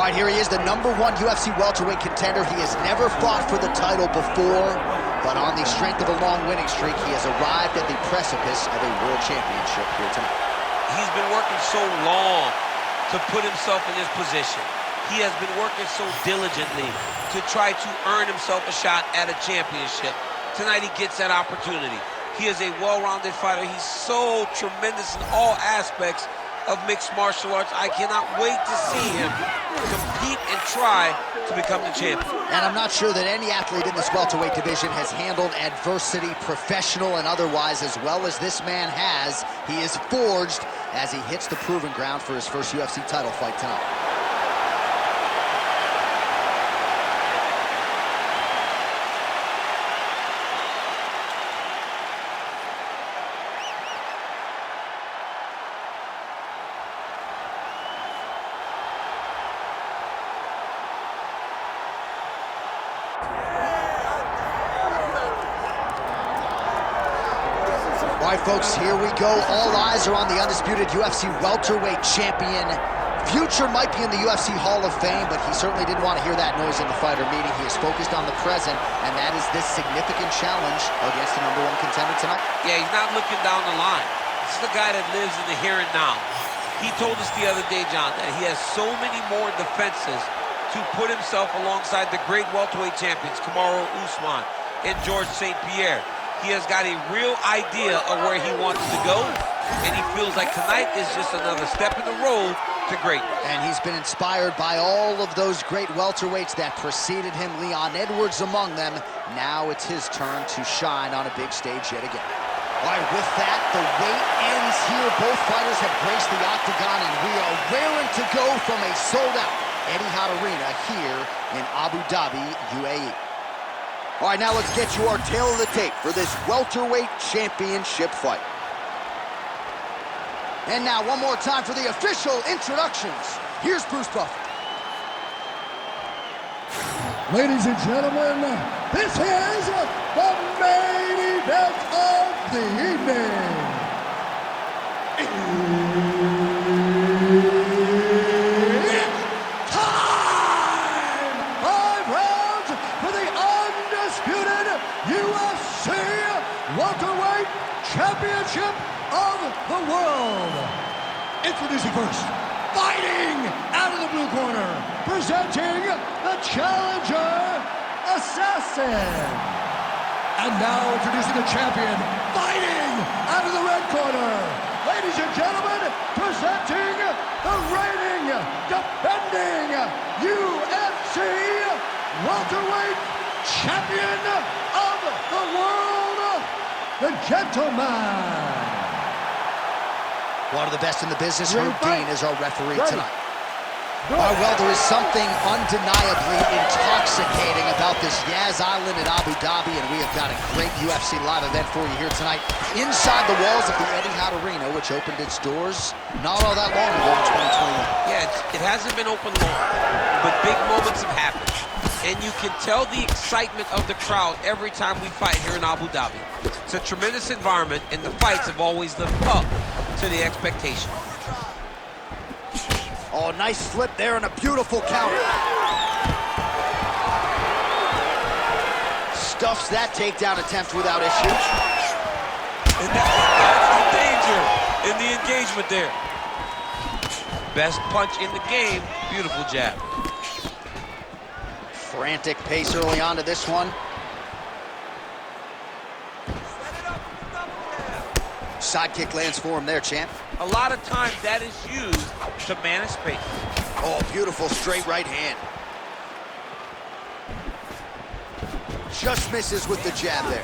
All right, here he is, the #1 UFC welterweight contender. He has never fought for the title before, but on the strength of a long winning streak, he has arrived at the precipice of a world championship here tonight. He's been working so long to put himself in this position. He has been working so diligently to try to earn himself a shot at a championship. Tonight he gets that opportunity. He is a well-rounded fighter. He's so tremendous in all aspects of mixed martial arts. I cannot wait to see him compete and try to become the champion. And I'm not sure that any athlete in this welterweight division has handled adversity, professional and otherwise, as well as this man has. He is forged as he hits the proving ground for his first UFC title fight tonight. All right, folks, here we go. All eyes are on the undisputed UFC welterweight champion. Future might be in the UFC Hall of Fame, but he certainly didn't want to hear that noise in the fighter meeting. He is focused on the present, and that is this significant challenge against the #1 contender tonight. Yeah, he's not looking down the line. This is a guy that lives in the here and now. He told us the other day, John, that he has so many more defenses to put himself alongside the great welterweight champions, Kamaru Usman and George St. Pierre. He has got a real idea of where he wants to go, and he feels like tonight is just another step in the road to greatness. And he's been inspired by all of those great welterweights that preceded him, Leon Edwards among them. Now it's his turn to shine on a big stage yet again. All right, with that, the wait ends here. Both fighters have graced the octagon, and we are raring to go from a sold-out Etihad Arena here in Abu Dhabi, UAE. All right, now let's get you our tail of the tape for this welterweight championship fight. And now, one more time for the official introductions. Here's Bruce Buffer. Ladies and gentlemen, this is the main event of the evening. It's time! 5 rounds for the undisputed UFC welterweight championship of the world. Introducing first, fighting out of the blue corner, presenting the challenger, Assassin. And now introducing the champion, fighting out of the red corner. Ladies and gentlemen, presenting the reigning, defending UFC welterweight champion of the world, the gentleman. One of the best in the business, Herb Dean, is our referee tonight. Well, there is something undeniably intoxicating about this Yas Island at Abu Dhabi, and we have got a great UFC live event for you here tonight inside the walls of the Etihad Arena, which opened its doors not all that long ago in 2021. Yeah, it hasn't been open long, but big moments have happened. And you can tell the excitement of the crowd every time we fight here in Abu Dhabi. It's a tremendous environment, and the fights have always lived up to the expectation. Oh, nice flip there and a beautiful counter. Stuffs that takedown attempt without issue. And that's the danger in the engagement there. Best punch in the game, beautiful jab. Frantic pace early on to this one. Side kick lands for him there, champ. A lot of times that is used to manage space. Oh, beautiful straight right hand. Just misses with the jab there.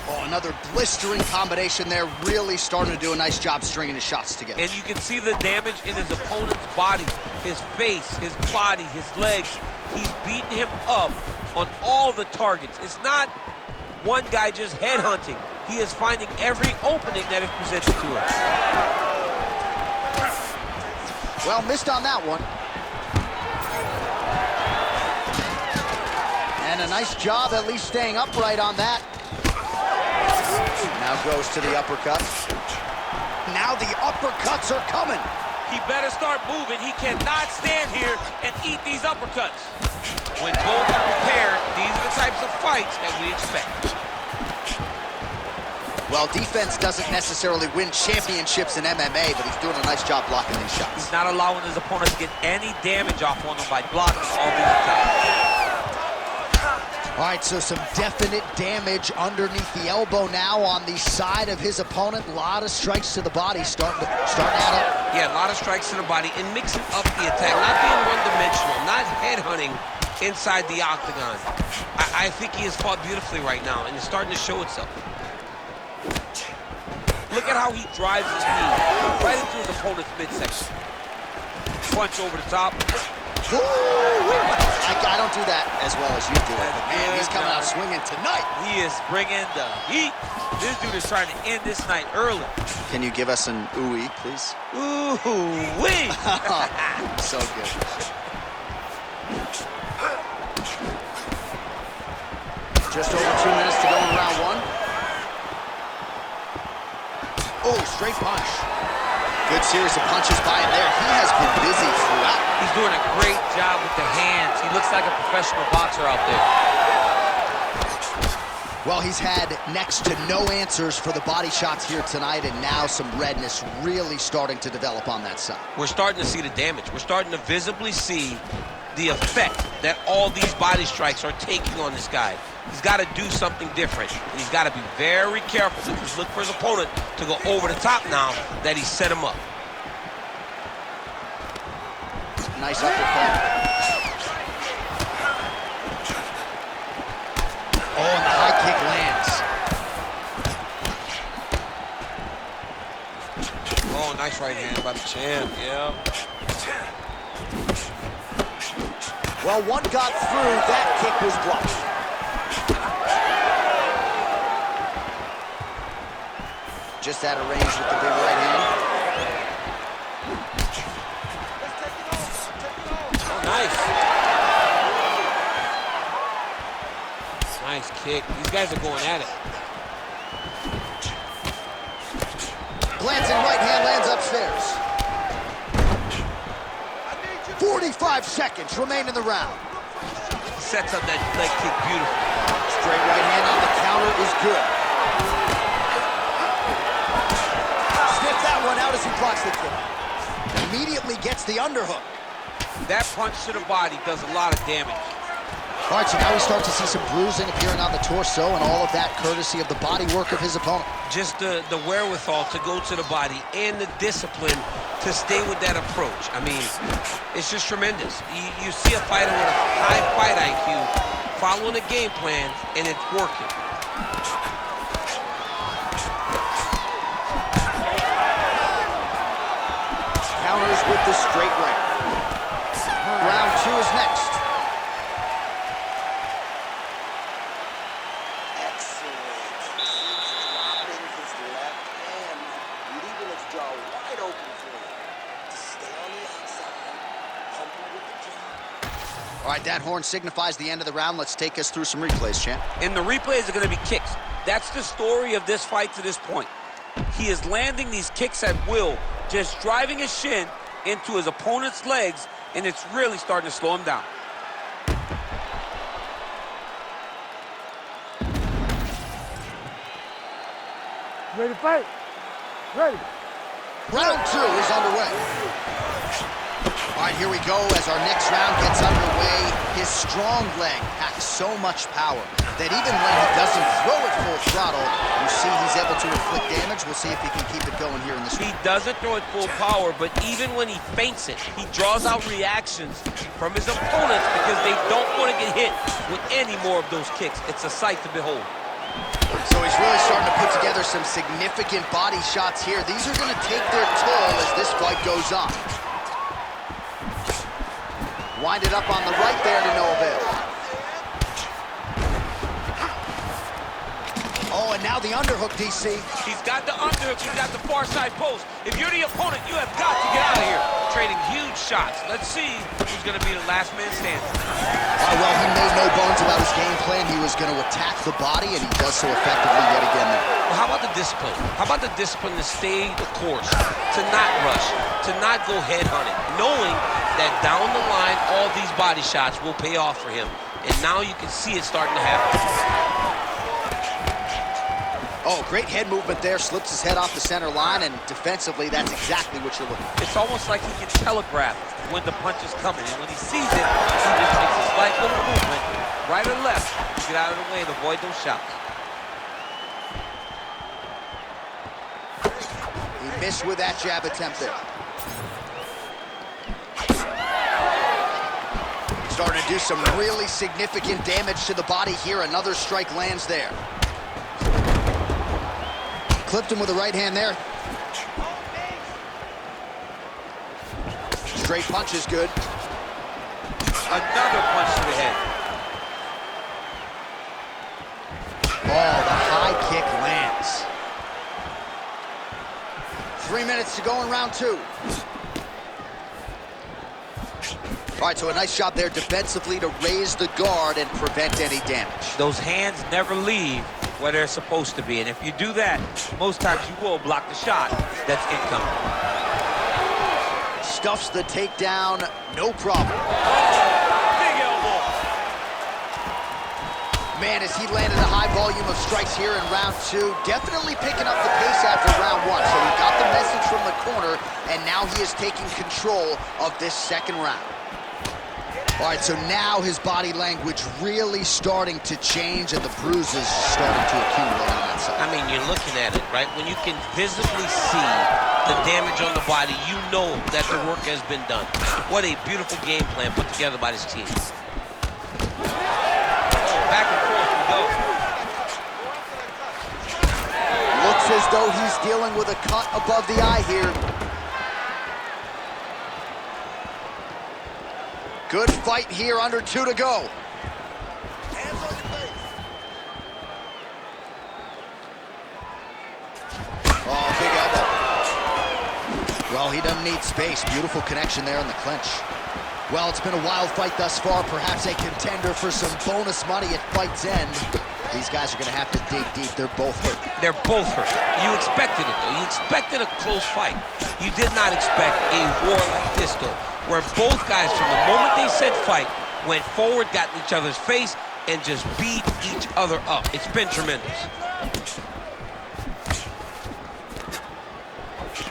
Oh, another blistering combination there. Really starting to do a nice job stringing his shots together. And you can see the damage in his opponent's body, his face, his body, his legs. He's beating him up on all the targets. It's not one guy just headhunting. He is finding every opening that is presented to him. Well, missed on that one. And a nice job at least staying upright on that. Now goes to the uppercuts. Now the uppercuts are coming. He better start moving. He cannot stand here and eat these uppercuts. When both are prepared, these are the types of fights that we expect. Well, defense doesn't necessarily win championships in MMA, but he's doing a nice job blocking these shots. He's not allowing his opponent to get any damage off on him by blocking all these attacks. All right, so some definite damage underneath the elbow now on the side of his opponent. A lot of strikes to the body starting to add up. Yeah, a lot of strikes to the body and mixing up the attack, not being one-dimensional, not headhunting inside the octagon. I think he has fought beautifully right now, and it's starting to show itself. Look at how he drives his knee right into his opponent's midsection. Punch over the top. I don't do that as well as you do it, but man, he's coming out swinging tonight. He is bringing the heat. This dude is trying to end this night early. Can you give us an ooh-wee, please? Ooh-wee! So good. Just over 2 minutes to go in round one. Oh, straight punch. Good series of punches by him there. He has been busy throughout. He's doing a great job with the hands. He looks like a professional boxer out there. Well, he's had next to no answers for the body shots here tonight, and now some redness really starting to develop on that side. We're starting to see the damage. We're starting to visibly see the effect that all these body strikes are taking on this guy. He's got to do something different. And he's got to be very careful to look for his opponent to go over the top now that he set him up. Nice uppercut. Oh, and the high kick lands. Oh, nice right hand by the champ, yeah. Well, one got through. That kick was blocked. Just out of range with the big right hand. Oh, nice. Nice kick. These guys are going at it. Glancing right hand lands upstairs. 45 seconds remain in the round. He sets up that leg kick beautifully. Straight right hand on the counter is good. Sniffs that one out as he blocks the kick. Immediately gets the underhook. That punch to the body does a lot of damage. All right, so now we start to see some bruising appearing on the torso, and all of that courtesy of the body work of his opponent. Just the wherewithal to go to the body and the discipline to stay with that approach. I mean, it's just tremendous. You see a fighter with a high fight IQ following a game plan, and it's working. Counters with the straight right. Round two is next. All right, that horn signifies the end of the round. Let's take us through some replays, champ. And the replays are going to be kicks. That's the story of this fight to this point. He is landing these kicks at will, just driving his shin into his opponent's legs, and it's really starting to slow him down. Ready to fight? Ready. Round two is underway. All right, here we go as our next round gets underway. His strong leg packs so much power that even when he doesn't throw it full throttle, you see he's able to inflict damage. We'll see if he can keep it going here in this round. He doesn't throw it full power, but even when he feints it, he draws out reactions from his opponents because they don't want to get hit with any more of those kicks. It's a sight to behold. So he's really starting to put together some significant body shots here. These are going to take their toll as this fight goes on. Winded up on the right there to no avail. Oh, and now the underhook, DC. He's got the underhook, he's got the far side post. If you're the opponent, you have got to get out of here. Trading huge shots. Let's see who's going to be the last man standing. Well, he made no bones about his game plan. He was going to attack the body, and he does so effectively yet again there. Well, how about the discipline? How about the discipline to stay the course, to not rush, to not go head hunting, knowing that down the line, all these body shots will pay off for him. And now you can see it starting to happen. Oh, great head movement there. Slips his head off the center line, and defensively, that's exactly what you're looking for. It's almost like he can telegraph when the punch is coming. And when he sees it, he just makes a slight little movement, right or left, to get out of the way and avoid those shots. He missed with that jab attempt there. Starting to do some really significant damage to the body here. Another strike lands there. Clipped him with the right hand there. Straight punch is good. Another punch to the head. Oh, the high kick lands. 3 minutes to go in round 2. All right, so a nice job there defensively to raise the guard and prevent any damage. Those hands never leave where they're supposed to be, and if you do that, most times you will block the shot that's incoming. Stuffs the takedown, no problem. Big elbow. Man, as he landed a high volume of strikes here in round 2, definitely picking up the pace after round 1. So he got the message from the corner, and now he is taking control of this second round. All right, so now his body language really starting to change, and the bruises starting to accumulate on that side. I mean, you're looking at it, right? When you can visibly see the damage on the body, you know that the work has been done. What a beautiful game plan put together by this team. Back and forth we go. Looks as though he's dealing with a cut above the eye here. Good fight here, under 2 to go. Hands on your face. Oh, big elbow. Well, he doesn't need space. Beautiful connection there in the clinch. Well, it's been a wild fight thus far. Perhaps a contender for some bonus money at fight's end. These guys are going to have to dig deep. They're both hurt. They're both hurt. You expected it, though. You expected a close fight. You did not expect a war like this, though, where both guys, from the moment they said fight, went forward, got in each other's face, and just beat each other up. It's been tremendous.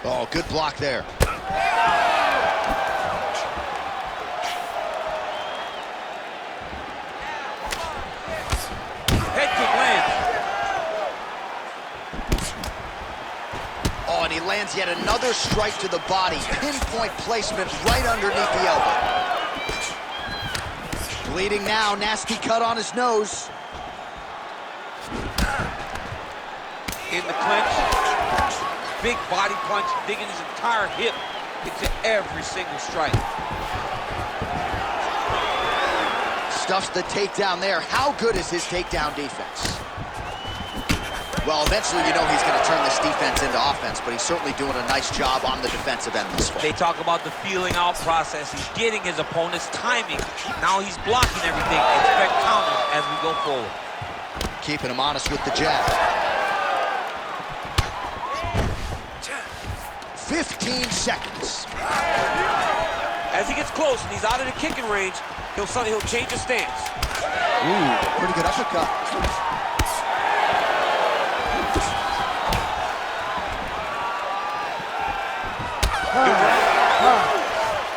Oh, good block there. Head kick lands. Oh, and he lands yet another strike to the body. Pinpoint placement right underneath the elbow. Bleeding now, nasty cut on his nose. In the clinch. Big body punch, digging his entire hip into every single strike. Stuffs the takedown there. How good is his takedown defense? Well, eventually you know he's going to turn this defense into offense, but he's certainly doing a nice job on the defensive end this fight. They talk about the feeling out process. He's getting his opponent's timing. Now he's blocking everything. Expect counters as we go forward. Keeping him honest with the jab. 15 seconds. As he gets close and he's out of the kicking range, he'll change his stance. Ooh, pretty good uppercut.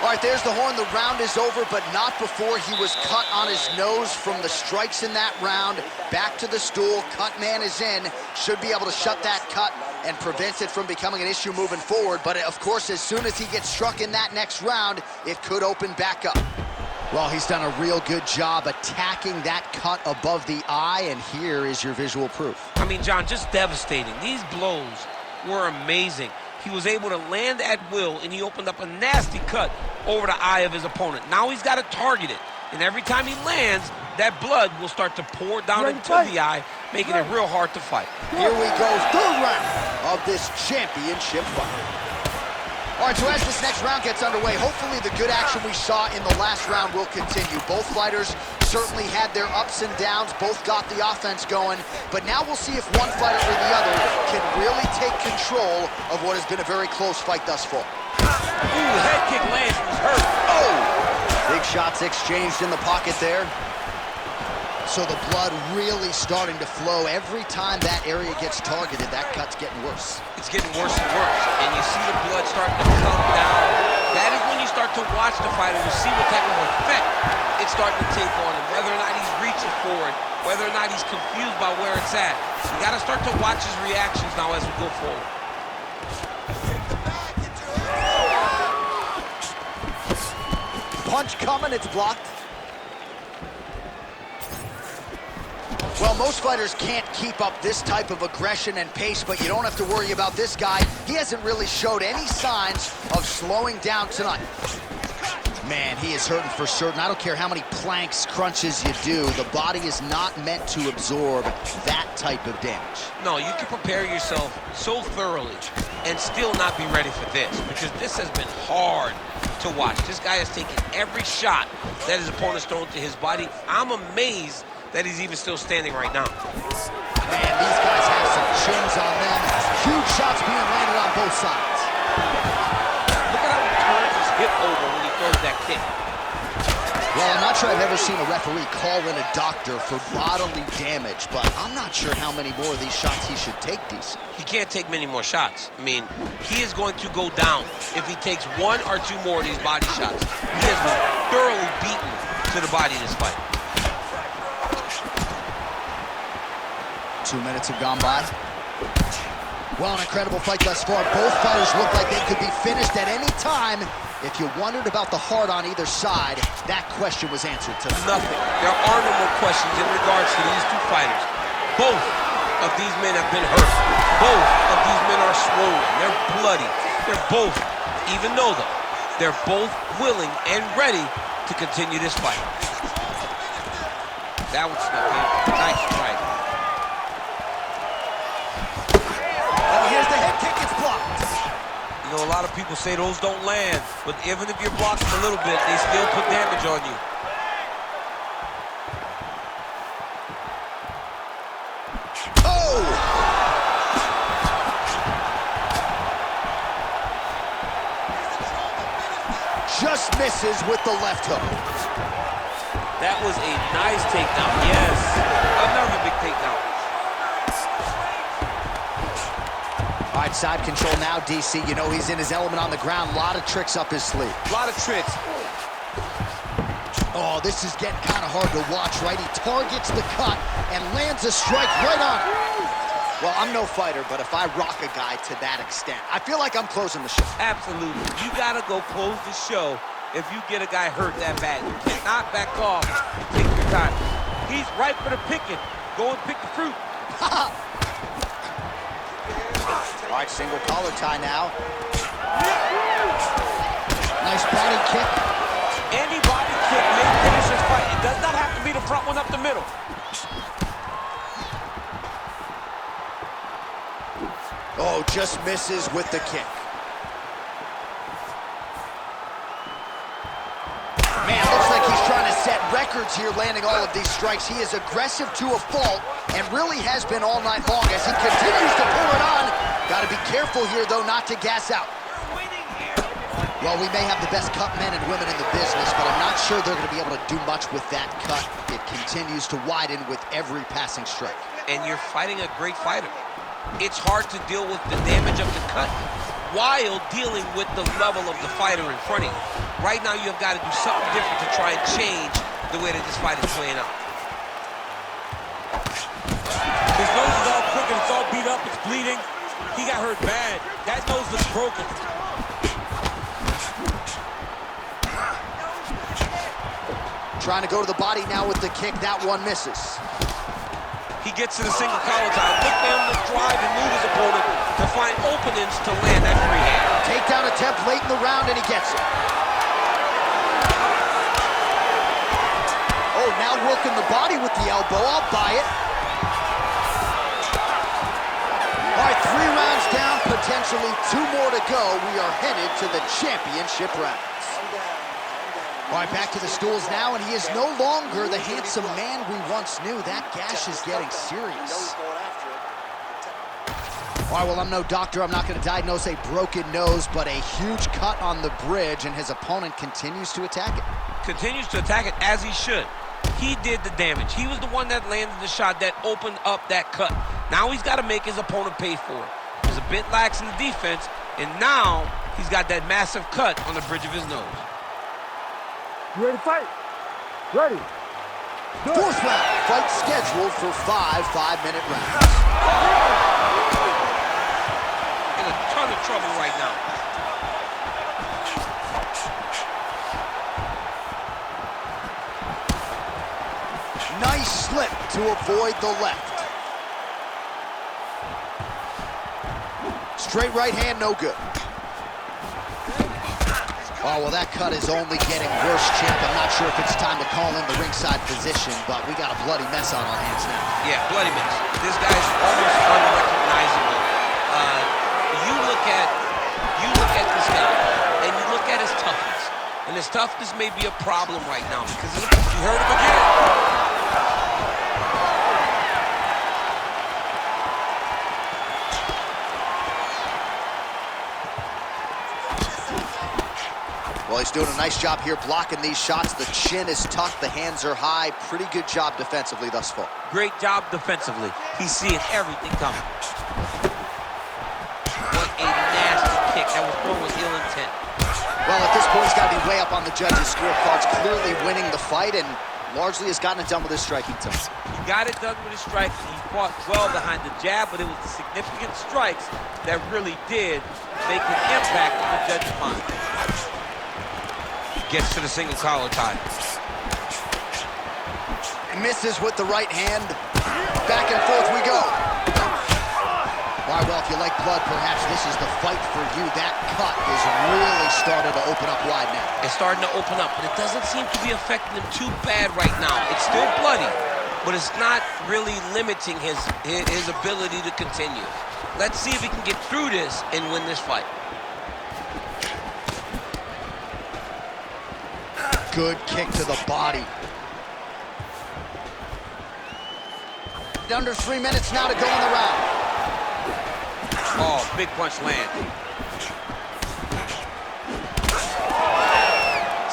All right, there's the horn. The round is over, but not before he was cut on his nose from the strikes in that round. Back to the stool. Cut man is in. Should be able to shut that cut and prevent it from becoming an issue moving forward. But, of course, as soon as he gets struck in that next round, it could open back up. Well, he's done a real good job attacking that cut above the eye, and here is your visual proof. I mean, John, just devastating. These blows were amazing. He was able to land at will, and he opened up a nasty cut over the eye of his opponent. Now he's got to target it, and every time he lands, that blood will start to pour down into the eye, making it real hard to fight. Here we go, third round. of this championship fight. All right, so as this next round gets underway, hopefully the good action we saw in the last round will continue. Both fighters certainly had their ups and downs, both got the offense going, but now we'll see if one fighter or the other can really take control of what has been a very close fight thus far. Ooh, head kick lands, was hurt. Oh! Big shots exchanged in the pocket there. So the blood really starting to flow. Every time that area gets targeted, that cut's getting worse. It's getting worse and worse, and you see the blood starting to come down. That is when you start to watch the fighter to see what type of effect it's starting to take on him, whether or not he's reaching forward, whether or not he's confused by where it's at. You got to start to watch his reactions now as we go forward. Punch coming, it's blocked. Well, most fighters can't keep up this type of aggression and pace, but you don't have to worry about this guy. He hasn't really showed any signs of slowing down tonight. Man, he is hurting for certain. I don't care how many planks, crunches you do. The body is not meant to absorb that type of damage. No, you can prepare yourself so thoroughly and still not be ready for this, because this has been hard to watch. This guy has taken every shot that his opponent's thrown to his body. I'm amazed that he's even still standing right now. Man, these guys have some chins on them. Huge shots being landed on both sides. Look at how he turns his hip over when he throws that kick. Well, I'm not sure I've ever seen a referee call in a doctor for bodily damage, but I'm not sure how many more of these shots he should take, DC. He can't take many more shots. I mean, he is going to go down if he takes one or two more of these body shots. He has been thoroughly beaten to the body in this fight. 2 minutes have gone by. Well, an incredible fight thus far. Both fighters look like they could be finished at any time. If you wondered about the heart on either side, that question was answered tonight. Nothing. There are no more questions in regards to these two fighters. Both of these men have been hurt. Both of these men are swollen. They're bloody. They're both, even though they're both willing and ready to continue this fight. That was nothing. Nice strike. Here's the head kick, it's blocked. You know, a lot of people say those don't land, but even if you're blocked a little bit, they still put damage on you. Oh! Just misses with the left hook. That was a nice takedown, yes. Another big takedown. All right, side control now, DC. You know he's in his element on the ground. A lot of tricks up his sleeve. A lot of tricks. Oh, this is getting kind of hard to watch, right? He targets the cut and lands a strike right on it. Well, I'm no fighter, but if I rock a guy to that extent, I feel like I'm closing the show. Absolutely. You got to go close the show if you get a guy hurt that bad. You cannot back off and take your time. He's ripe for the picking. Go and pick the fruit. All right, single collar tie now. Nice body kick. Any body kick may finish this fight. It does not have to be the front one up the middle. Oh, just misses with the kick. Man, looks like he's trying to set records here, landing all of these strikes. He is aggressive to a fault and really has been all night long as he continues to pull it on. Got to be careful here, though, not to gas out. Well, we may have the best cut men and women in the business, but I'm not sure they're going to be able to do much with that cut. It continues to widen with every passing strike. And you're fighting a great fighter. It's hard to deal with the damage of the cut while dealing with the level of the fighter in front of you. Right now, you have got to do something different to try and change the way that this fight is playing out. His nose is all crooked, it's all beat up, it's bleeding. He got hurt bad. That nose looks broken. Trying to go to the body now with the kick. That one misses. He gets to the single collar tie. Look for him to drive and move his opponent to find openings to land that free hand. Takedown attempt late in the round, and he gets it. Oh, now working the body with the elbow. I'll buy it. All right, 3 rounds down, potentially 2 more to go. We are headed to the championship rounds. All right, back to the stools now, and he is no longer the handsome man we once knew. That gash is getting serious. All right, well, I'm no doctor. I'm not going to diagnose a broken nose, but a huge cut on the bridge, and his opponent continues to attack it. Continues to attack it as he should. He did the damage. He was the one that landed the shot that opened up that cut. Now he's got to make his opponent pay for it. He was a bit lax in the defense, and now he's got that massive cut on the bridge of his nose. You ready to fight? Ready. Go. 4th round, fight scheduled for 5 5-minute rounds. In a ton of trouble right now. Nice slip to avoid the left. Straight right hand, no good. Oh, well, that cut is only getting worse, champ. I'm not sure if it's time to call in the ringside physician, but we got a bloody mess on our hands now. Yeah, bloody mess. This guy's almost unrecognizable. You look at this guy, and you look at his toughness. And his toughness may be a problem right now because you heard him again. Well, he's doing a nice job here blocking these shots. The chin is tucked, the hands are high. Pretty good job defensively thus far. Great job defensively. He's seeing everything coming. What a nasty kick. That was thrown with ill intent. Well, at this point, he's got to be way up on the judges' scorecards, clearly winning the fight, and largely has gotten it done with his striking too. He got it done with his strikes. He fought well behind the jab, but it was the significant strikes that really did make an impact on the judge's mind. Gets to the single collar tie. Misses with the right hand. Back and forth we go. All right, well, if you like blood, perhaps this is the fight for you. That cut is really starting to open up wide now. It's starting to open up, but it doesn't seem to be affecting him too bad right now. It's still bloody, but it's not really limiting his ability to continue. Let's see if he can get through this and win this fight. Good kick to the body. Under 3 minutes now to go in the round. Oh, big punch land.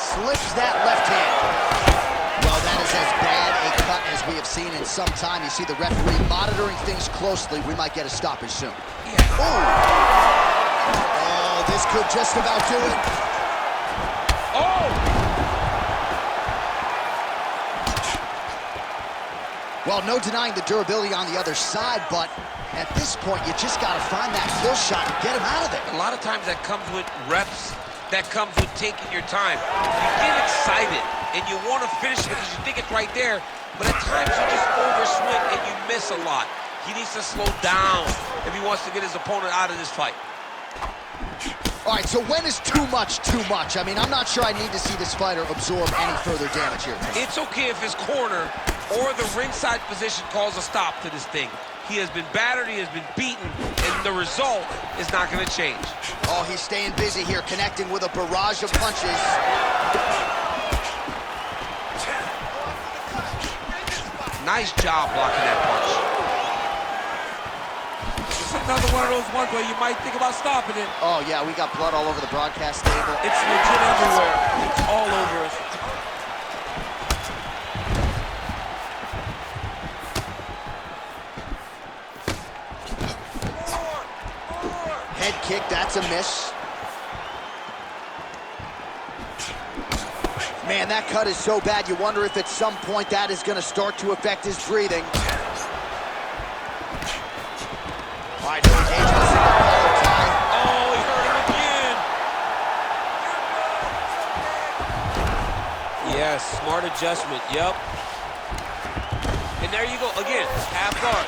Slips that left hand. Well, that is as bad a cut as we have seen in some time. You see the referee monitoring things closely. We might get a stoppage soon. Yeah. Oh, this could just about do it. Oh! Well, no denying the durability on the other side, but at this point, you just got to find that kill shot and get him out of there. A lot of times that comes with reps, that comes with taking your time. You get excited, and you want to finish it because you think it's right there, but at times you just overswing and you miss a lot. He needs to slow down if he wants to get his opponent out of this fight. All right, so when is too much too much? I mean, I'm not sure I need to see this fighter absorb any further damage here. It's okay if his corner or the ringside position calls a stop to this thing. He has been battered, he has been beaten, and the result is not going to change. Oh, he's staying busy here, connecting with a barrage of punches. Nice job blocking that punch. It's another one of those ones where you might think about stopping it. Oh, yeah, we got blood all over the broadcast table. It's legit everywhere. It's all over us. Head kick, that's a miss. Man, that cut is so bad, you wonder if at some point that is going to start to affect his breathing. All right, no engagement, single collar tie. Oh, he hurt him again. Yes, smart adjustment, yep. And there you go, again, half guard.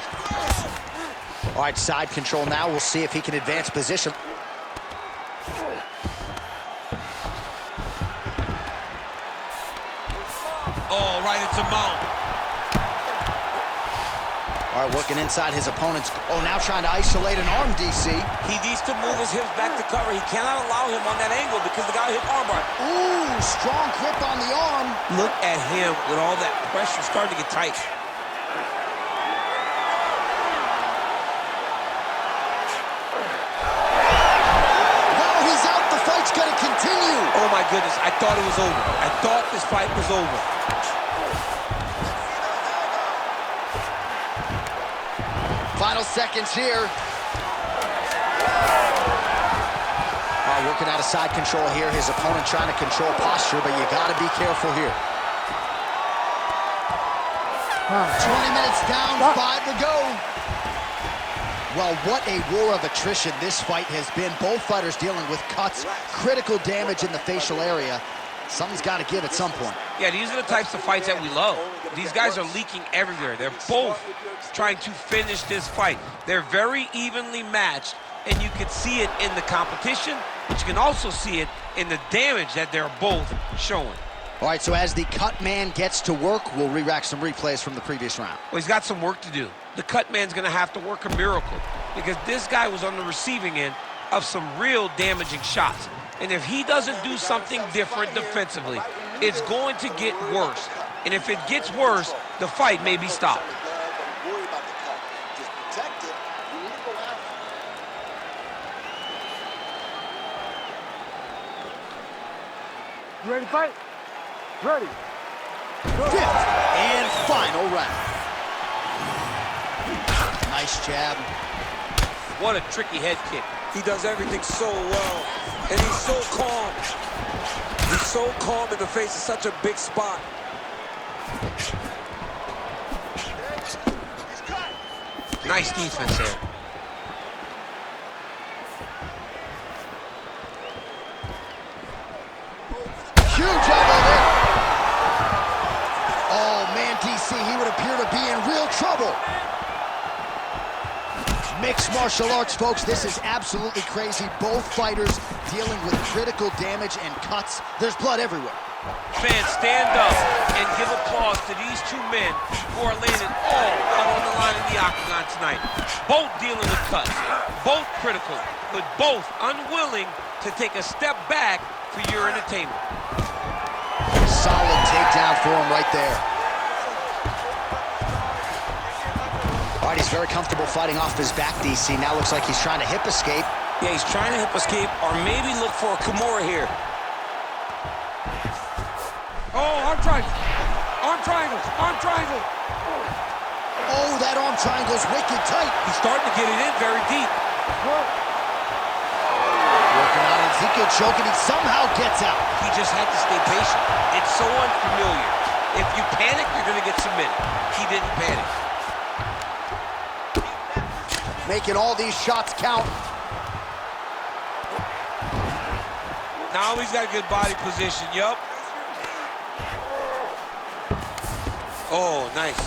All right, side control now. We'll see if he can advance position. Oh, right into mount. All right, working inside his opponent's... Oh, now trying to isolate an arm, DC. He needs to move his hips back to cover. He cannot allow him on that angle because the guy hit armbar. Ooh, strong grip on the arm. Look at him with all that pressure starting to get tight. Well, he's out. The fight's going to continue. Oh, my goodness. I thought it was over. I thought this fight was over. Final seconds here. Working out of side control here. His opponent trying to control posture, but you got to be careful here. 20 minutes down, 5 to go. Well, what a war of attrition this fight has been. Both fighters dealing with cuts, critical damage in the facial area. Something's got to give at some point. Yeah, these are the types of fights that we love. These guys are leaking everywhere. They're both trying to finish this fight. They're very evenly matched, and you can see it in the competition, but you can also see it in the damage that they're both showing. All right, so as the cut man gets to work, we'll re-rack some replays from the previous round. Well, he's got some work to do. The cut man's going to have to work a miracle because this guy was on the receiving end of some real damaging shots. And if he doesn't do something different defensively, it's going to get worse. And if it gets worse, the fight may be stopped. You ready to fight? Ready. Fifth and final round. Nice jab. What a tricky head kick. He does everything so well, and he's so calm. He's so calm in the face of such a big spot. Nice defense there. Huge elbow there. Oh, man, DC, he would appear to be in real trouble. Mixed martial arts, folks. This is absolutely crazy. Both fighters dealing with critical damage and cuts. There's blood everywhere. Fans, stand up and give applause to these two men who are laying it all out on the line in the octagon tonight. Both dealing with cuts, both critical, but both unwilling to take a step back for your entertainment. Solid takedown for him right there. All right, he's very comfortable fighting off his back, DC. Now looks like he's trying to hip escape. Yeah, he's trying to hip escape or maybe look for a Kimura here. Oh, arm triangle. Arm triangle. Arm triangle. Oh, that arm triangle's wicked tight. He's starting to get it in very deep. Working on Ezekiel choking. He somehow gets out. He just had to stay patient. It's so unfamiliar. If you panic, you're going to get submitted. He didn't panic. Making all these shots count. Now he's got a good body position. Yup. Oh, nice.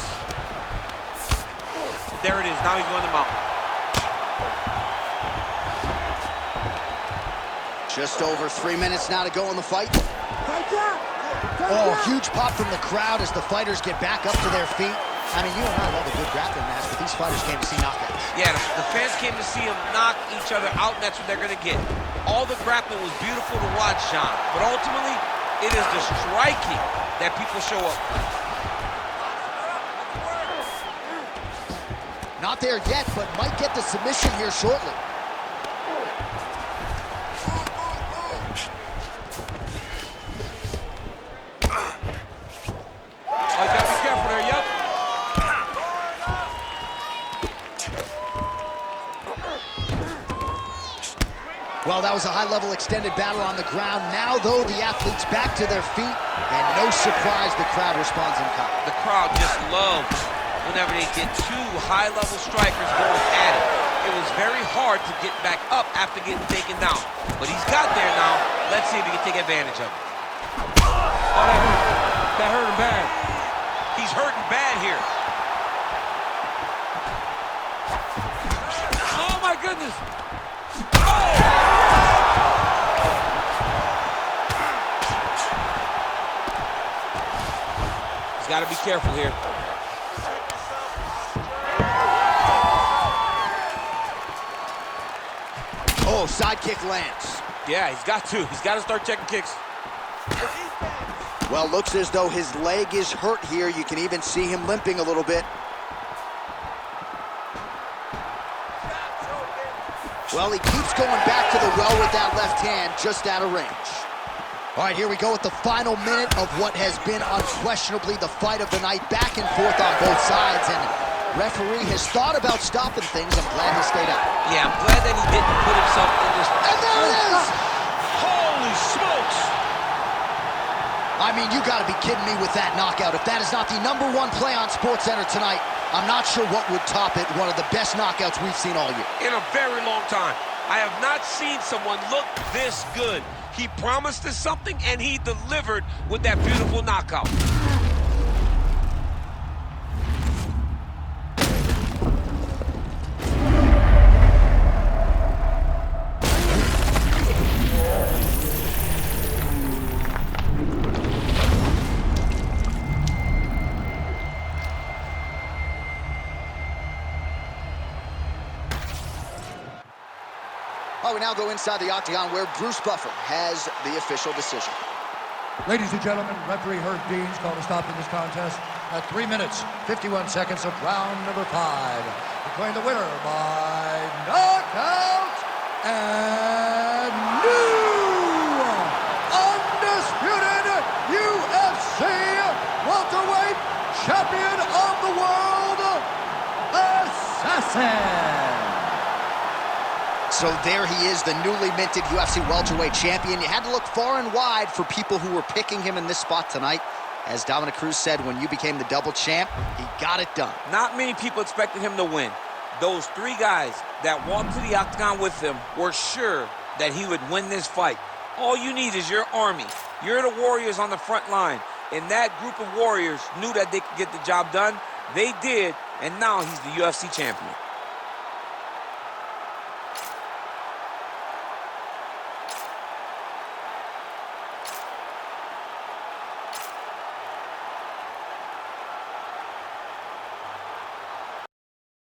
There it is. Now he's going to mount. Just over 3 minutes now to go in the fight. Oh, huge pop from the crowd as the fighters get back up to their feet. I mean, you and I love a good grappling match, but these fighters came to see knockouts. Yeah, the fans came to see them knock each other out, and that's what they're going to get. All the grappling was beautiful to watch, John, but ultimately, it is the striking that people show up. Not there yet, but might get the submission here shortly. Oh, you got to be careful there, yup. Well, that was a high-level extended battle on the ground. Now, though, the athletes back to their feet, and no surprise the crowd responds in kind. The crowd just loves whenever they get two high-level strikers going at it. It was very hard to get back up after getting taken down. But he's got there now. Let's see if he can take advantage of it. Oh, that hurt him bad. He's hurting bad here. Oh, my goodness. He's got to be careful here. Side kick lands. Yeah, he's got to. He's got to start checking kicks. Well, looks as though his leg is hurt here. You can even see him limping a little bit. Well, he keeps going back to the well with that left hand, just out of range. All right, here we go with the final minute of what has been unquestionably the fight of the night, back and forth on both sides, and referee has thought about stopping things. I'm glad he stayed out. Yeah, I'm glad that he didn't put himself in this. And there it is! Holy smokes! I mean, you gotta be kidding me with that knockout. If that is not the #1 play on SportsCenter tonight, I'm not sure what would top it. One of the best knockouts we've seen all year. In a very long time. I have not seen someone look this good. He promised us something, and he delivered with that beautiful knockout. Oh, we now go inside the octagon where Bruce Buffer has the official decision. Ladies and gentlemen, referee Herb Dean's called a stop to this contest at 3 minutes, 51 seconds of round number 5. Declaring the winner by knockout and new undisputed UFC welterweight champion of the world, Assassin. So there he is, the newly minted UFC welterweight champion. You had to look far and wide for people who were picking him in this spot tonight. As Dominic Cruz said, when you became the double champ, he got it done. Not many people expected him to win. Those 3 guys that walked to the octagon with him were sure that he would win this fight. All you need is your army. You're the warriors on the front line. And that group of warriors knew that they could get the job done. They did, and now he's the UFC champion.